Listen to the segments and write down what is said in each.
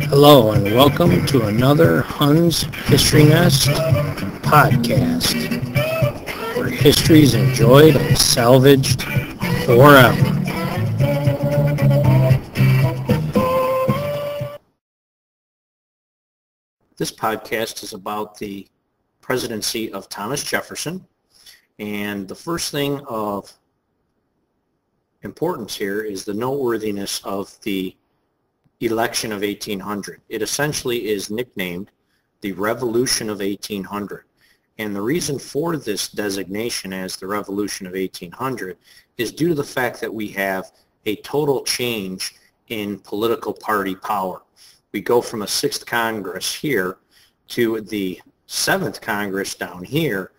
Hello and welcome to another Hun's History Nest podcast, where history is enjoyed and salvaged forever. This podcast is about the presidency of Thomas Jefferson, and the first thing of importance here is the noteworthiness of the election of 1800. It essentially is nicknamed the Revolution of 1800. And the reason for this designation as the Revolution of 1800 is due to the fact that we have a total change in political party power. We go from a 6th Congress here to the 7th Congress down here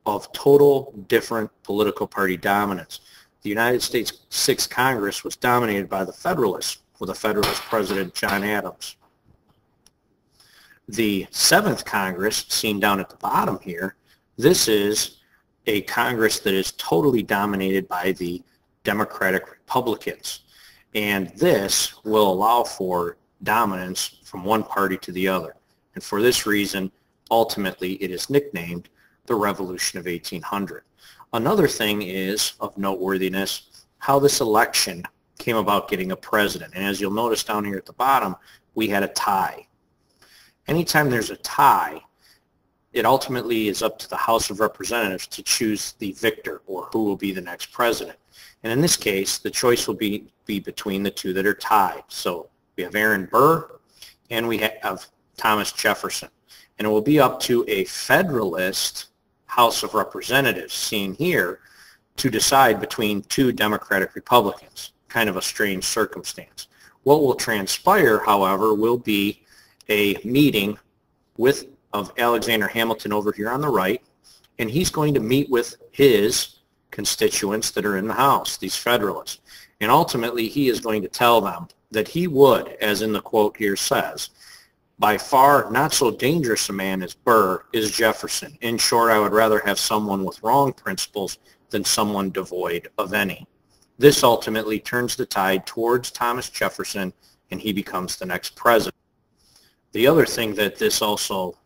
of total different political party dominance. The United States 6th Congress was dominated by the Federalists, with a Federalist President, John Adams. The 7th Congress, seen down at the bottom here, this is a Congress that is totally dominated by the Democratic Republicans. And this will allow for dominance from one party to the other. And for this reason, ultimately, it is nicknamed the Revolution of 1800. Another thing is of noteworthiness how this election came about getting a president. And as you'll notice down here at the bottom, we had a tie. Anytime there's a tie, it ultimately is up to the House of Representatives to choose the victor, or who will be the next president. And in this case, the choice will be between the two that are tied. So we have Aaron Burr and we have Thomas Jefferson. And it will be up to a Federalist House of Representatives, seen here, to decide between two Democratic Republicans. Kind of a strange circumstance. What will transpire, however, will be a meeting of Alexander Hamilton over here on the right, and he's going to meet with his constituents that are in the House, these Federalists. And ultimately, he is going to tell them that he would, as in the quote here says, by far not so dangerous a man as Burr is Jefferson. In short, I would rather have someone with wrong principles than someone devoid of any. This ultimately turns the tide towards Thomas Jefferson, and he becomes the next president. The other thing that this also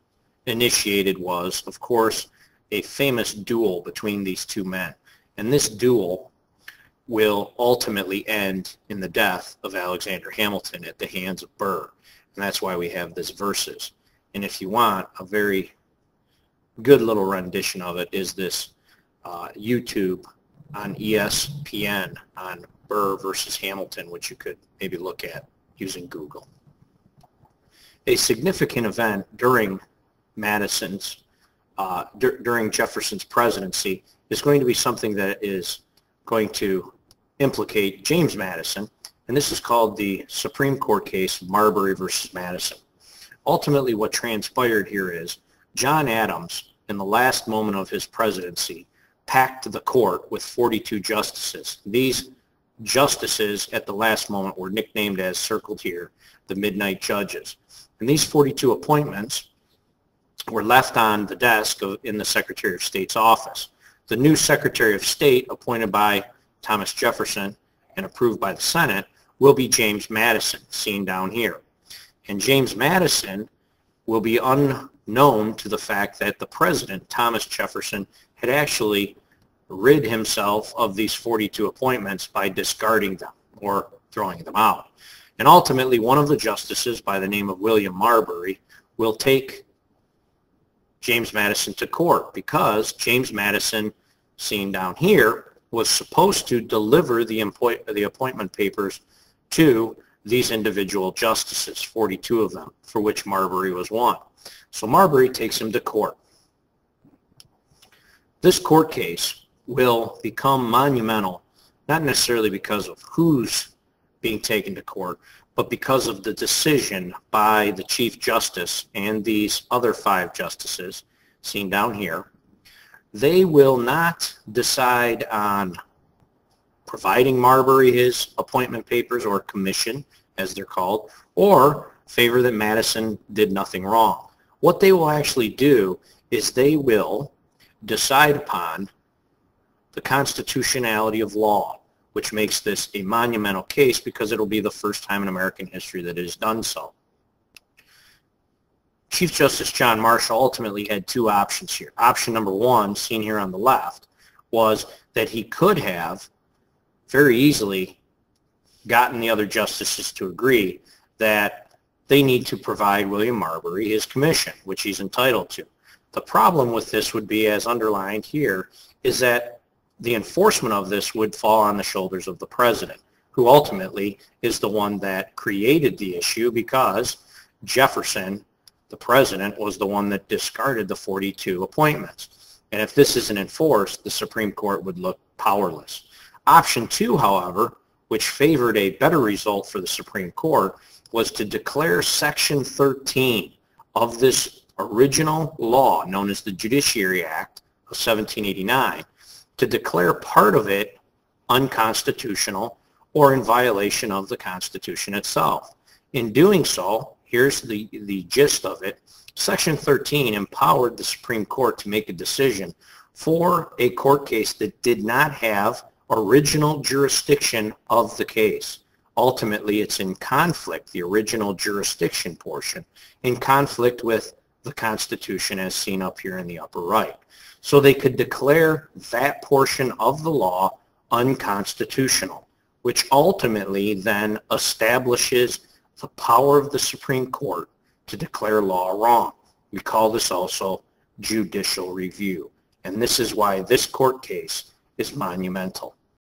initiated was, of course, a famous duel between these two men. And this duel will ultimately end in the death of Alexander Hamilton at the hands of Burr. And that's why we have this verses. And if you want, a very good little rendition of it is this YouTube on ESPN on Burr versus Hamilton, which you could maybe look at using Google. A significant event during during Jefferson's presidency is going to be something that is going to implicate James Madison, and this is called the Supreme Court case Marbury versus Madison. Ultimately, what transpired here is John Adams, in the last moment of his presidency, packed the court with 42 justices. These justices at the last moment were nicknamed, as circled here, the Midnight Judges. And these 42 appointments were left on the desk in the Secretary of State's office. The new Secretary of State, appointed by Thomas Jefferson and approved by the Senate, will be James Madison, seen down here. And James Madison will be unknown to the fact that the president, Thomas Jefferson, had actually rid himself of these 42 appointments by discarding them or throwing them out. And ultimately, one of the justices, by the name of William Marbury, will take James Madison to court, because James Madison, seen down here, was supposed to deliver the appointment papers to these individual justices, 42 of them, for which Marbury was one. So Marbury takes him to court. This court case will become monumental, not necessarily because of who's being taken to court, but because of the decision by the Chief Justice and these other 5 justices, seen down here. They will not decide on providing Marbury his appointment papers, or commission, as they're called, or favor that Madison did nothing wrong. What they will actually do is they will decide upon the constitutionality of law, which makes this a monumental case because it'll be the first time in American history that it has done so. Chief Justice John Marshall ultimately had two options here. Option number one, seen here on the left, was that he could have very easily gotten the other justices to agree that they need to provide William Marbury his commission, which he's entitled to. The problem with this would be, as underlined here, is that the enforcement of this would fall on the shoulders of the president, who ultimately is the one that created the issue because Jefferson, the president, was the one that discarded the 42 appointments. And if this isn't enforced, the Supreme Court would look powerless. Option two, however, which favored a better result for the Supreme Court, was to declare Section 13 of this original law, known as the Judiciary Act of 1789, to declare part of it unconstitutional or in violation of the Constitution itself. In doing so, here's the gist of it. Section 13 empowered the Supreme Court to make a decision for a court case that did not have original jurisdiction of the case. Ultimately, it's in conflict, the original jurisdiction portion, in conflict with the Constitution as seen up here in the upper right. So they could declare that portion of the law unconstitutional, which ultimately then establishes the power of the Supreme Court to declare law wrong. We call this also judicial review. And this is why this court case is monumental.